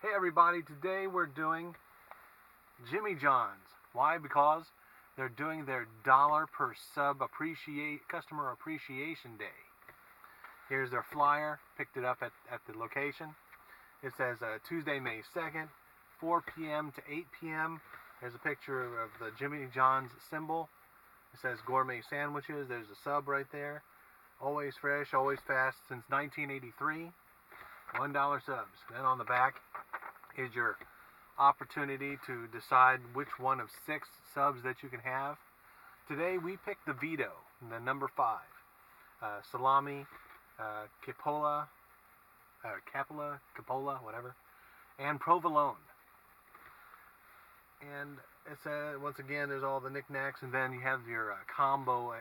Hey everybody, today we're doing Jimmy John's. Why? Because they're doing their $1 per sub customer appreciation day. Here's their flyer, picked it up at the location. It says Tuesday, May 2nd, 4 p.m. to 8 p.m. There's a picture of the Jimmy John's symbol. It says gourmet sandwiches. There's a sub right there. Always fresh, always fast since 1983. $1 subs. Then on the back is your opportunity to decide which one of 6 subs that you can have. Today we picked the Vito, the number 5. Salami, capola, whatever, and provolone. And it's once again, there's all the knickknacks, and then you have your combo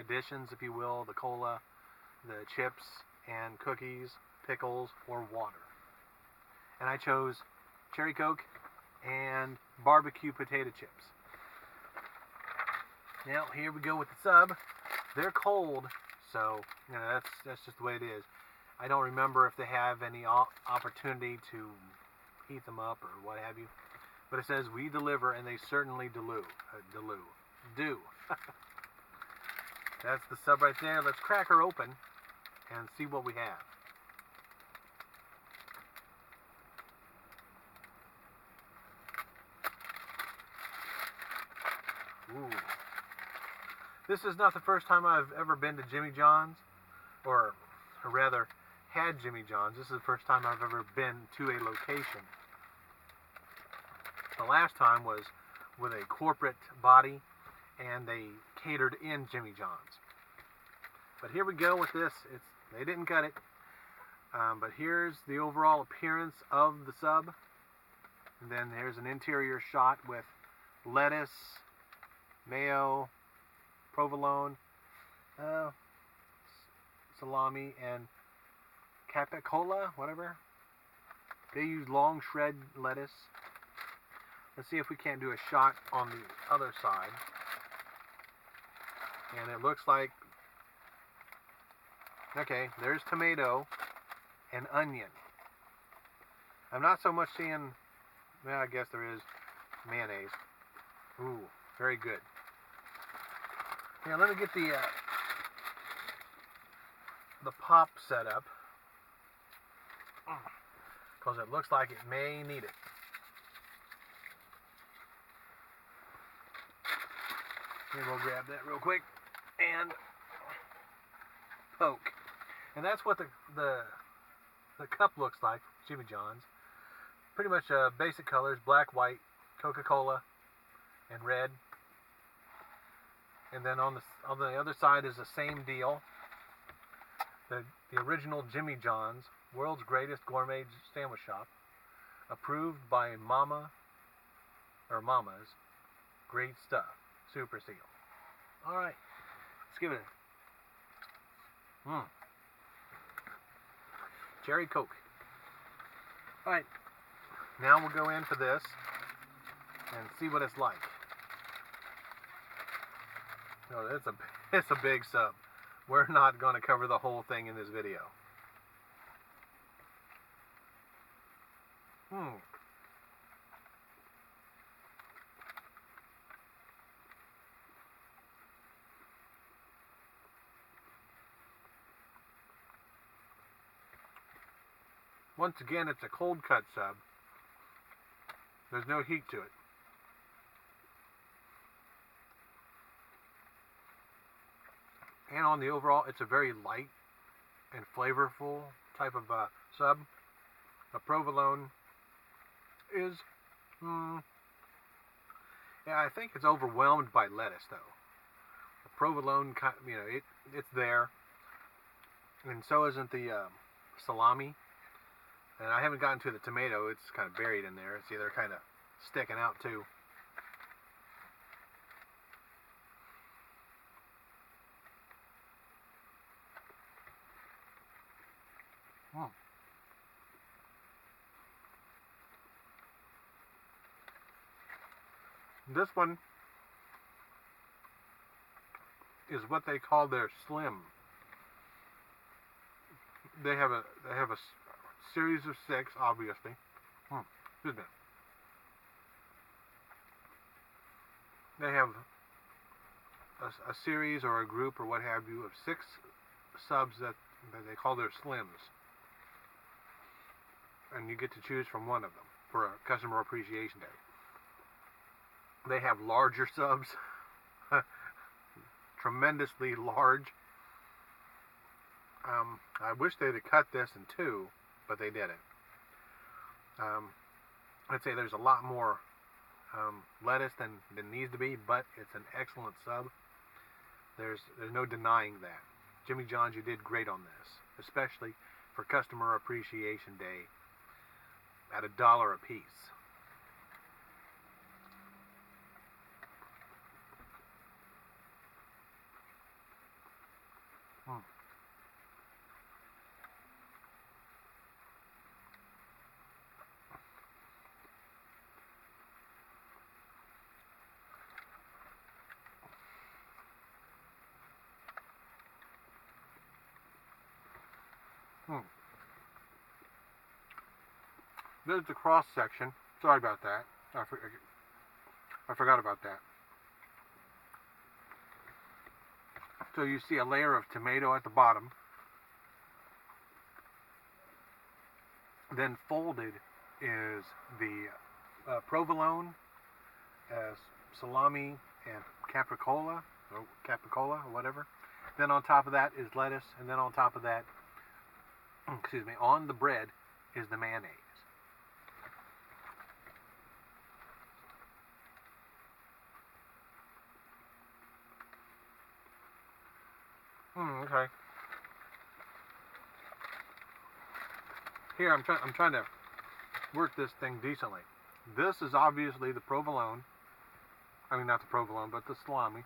additions, if you will, the cola, the chips, and cookies, pickles, or water. And I chose cherry Coke and barbecue potato chips. Now here we go with the sub. They're cold, so that's just the way it is. I don't remember if they have any opportunity to heat them up or what have you. But it says we deliver, and they certainly do. That's the sub right there. Let's crack her open and see what we have. Ooh. This is not the first time I've ever been to Jimmy John's, or rather had Jimmy John's. This is the first time I've ever been to a location. The last time was with a corporate body, and they catered in Jimmy John's. But here we go with this. They didn't cut it, but here's the overall appearance of the sub. And then there's an interior shot with lettuce, mayo, provolone, salami, and capicola, whatever. They use long shred lettuce. Let's see if we can't do a shot on the other side. And it looks like, okay, there's tomato and onion. I'm not so much seeing, well, I guess there is mayonnaise. Ooh, very good. Now let me get the pop set up, because it looks like it may need it. Here, we'll grab that real quick and poke. And that's what the cup looks like, Jimmy John's. Pretty much basic colors, black, white, Coca-Cola, and red. And then on the other side is the same deal. The original Jimmy John's, world's greatest gourmet sandwich shop, approved by Mamas. Great stuff. Super seal. All right, let's give it a cherry Coke. All right, now we'll go in for this and see what it's like. Oh, it's a big sub. We're not going to cover the whole thing in this video. Once again, it's a cold cut sub. There's no heat to it. And on the overall, it's a very light and flavorful type of sub. The provolone is, yeah, I think it's overwhelmed by lettuce though. The provolone, it's there, and so isn't the salami. And I haven't gotten to the tomato. It's kind of buried in there. See, they're kind of sticking out too. This one is what they call their slim. They have a series of 6, obviously. Excuse me. They have a series or a group or what have you of 6 subs that they call their slims. And you get to choose from one of them for a Customer Appreciation Day. They have larger subs, tremendously large. I wish they'd have cut this in 2, but they didn't. I'd say there's a lot more lettuce than needs to be, but it's an excellent sub. There's no denying that. Jimmie John's, you did great on this, especially for Customer Appreciation Day at $1 a piece. There's the cross section. Sorry about that. I forgot about that. So you see a layer of tomato at the bottom. Then folded is the provolone, salami, and capricola, or whatever. Then on top of that is lettuce, and then on top of that, excuse me, on the bread is the mayonnaise. Okay. Here I'm trying to work this thing decently. This is obviously the provolone. I mean, not the provolone, but the salami.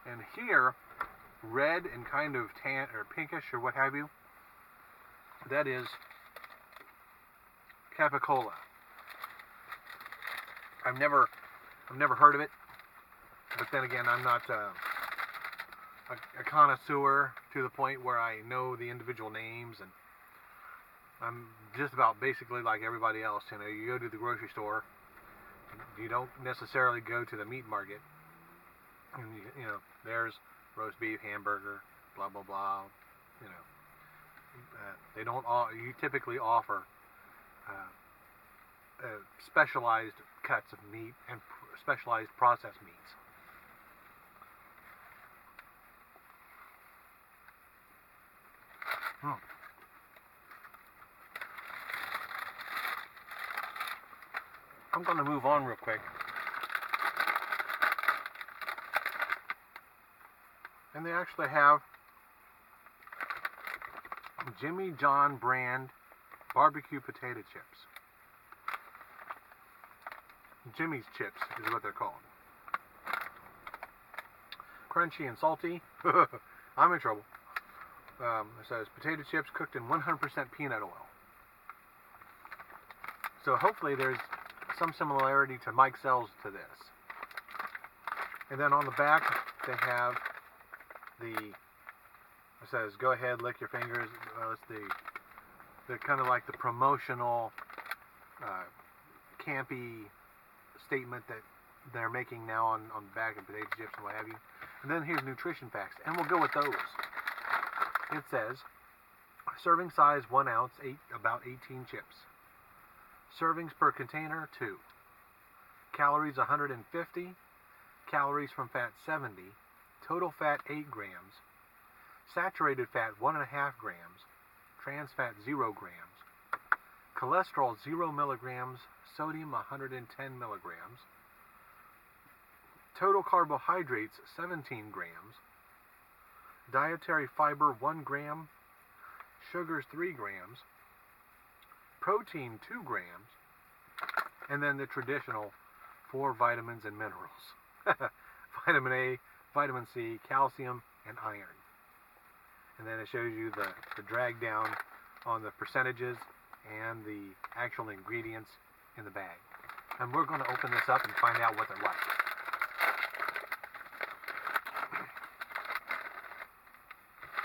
And here, red and kind of tan or pinkish or what have you, that is capicola. I've never heard of it, but then again, I'm not a connoisseur to the point where I know the individual names, and I'm just about basically like everybody else. You know, you go to the grocery store, you don't necessarily go to the meat market, and you know, there's roast beef, hamburger, blah blah blah. You know, they don't. You typically offer specialized cuts of meat and specialized processed meats. I'm going to move on real quick. And they actually have Jimmie John brand barbecue potato chips. Jimmie's chips is what they're called. Crunchy and salty. I'm in trouble. It says potato chips cooked in 100% peanut oil. So hopefully there's some similarity to Mike Sells to this. And then on the back they have it says go ahead, lick your fingers. It's the kind of like the promotional campy statement that they're making now on the back of potato chips and what have you. And then here's nutrition facts, and we'll go with those. It says serving size 1 ounce, about 18 chips. Servings per container 2. Calories 150. Calories from fat 70. Total fat 8 grams. Saturated fat 1.5 grams. Trans fat 0 grams. Cholesterol 0 milligrams. Sodium 110 milligrams. Total carbohydrates 17 grams. Dietary fiber 1 gram. Sugars 3 grams. Protein 2 grams. And then the traditional 4 vitamins and minerals. Vitamin A, vitamin C, calcium, and iron. And then it shows you the drag down on the percentages and the actual ingredients in the bag. And we're going to open this up and find out what they're like.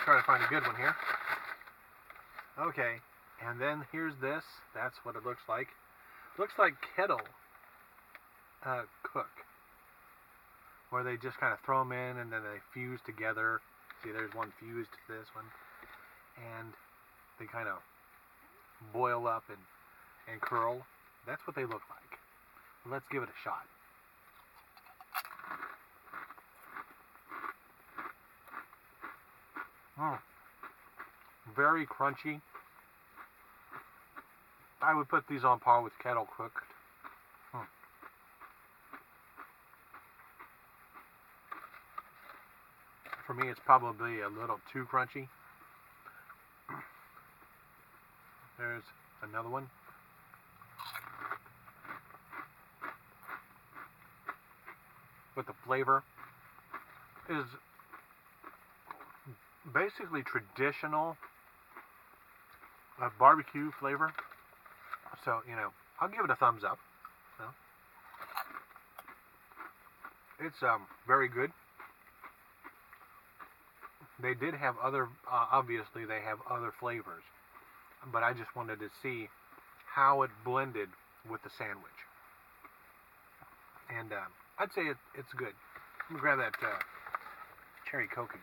Try to find a good one here. Okay, And then here's this. That's what it looks like. Looks like kettle cook, where they just kind of throw them in and then they fuse together. See, there's one fused to this one, and they kind of boil up and curl. That's what they look like. Let's give it a shot. Very crunchy. I would put these on par with kettle cooked. For me, it's probably a little too crunchy. There's another one. But the flavor is basically traditional barbecue flavor. So, you know, I'll give it a thumbs up. So, it's very good. They did have other, obviously they have other flavors, but I just wanted to see how it blended with the sandwich. And I'd say it's good. Let me grab that cherry Coke again.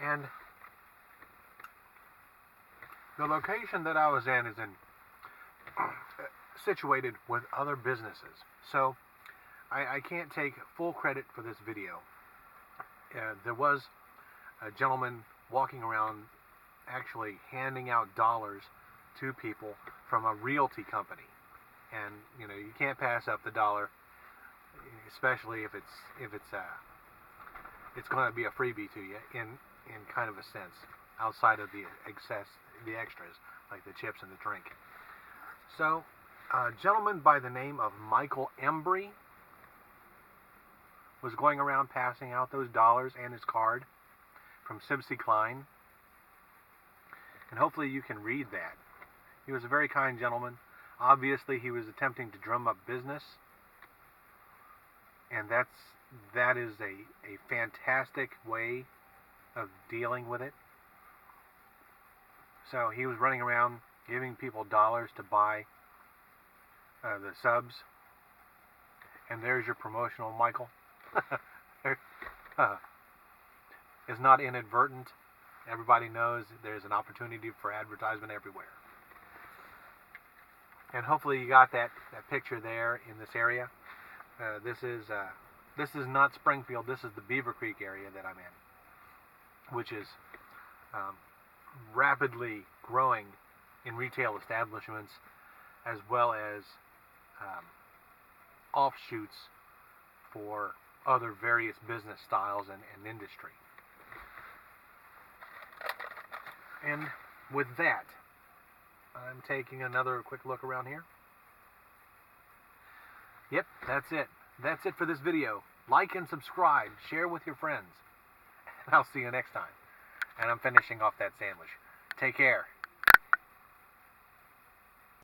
And the location that I was in is situated with other businesses, so I can't take full credit for this video. There was a gentleman walking around actually handing out dollars to people from a realty company, and you know, you can't pass up the dollar, especially if it's going to be a freebie to you in kind of a sense, outside of the extras like the chips and the drink. So a gentleman by the name of Michael Embry was going around passing out those dollars and his card from Sibsy Klein, and hopefully you can read that. He was a very kind gentleman. Obviously he was attempting to drum up business, and that is a fantastic way of dealing with it. So he was running around giving people dollars to buy the subs, and there's your promotional, Michael. It's not inadvertent. Everybody knows there's an opportunity for advertisement everywhere. And hopefully you got that picture there in this area. This is not Springfield. This is the Beaver Creek area that I'm in, which is rapidly growing in retail establishments, as well as offshoots for other various business styles and industry. And with that, I'm taking another quick look around here. Yep, that's it. That's it for this video. Like and subscribe. Share with your friends. And I'll see you next time. And I'm finishing off that sandwich. Take care.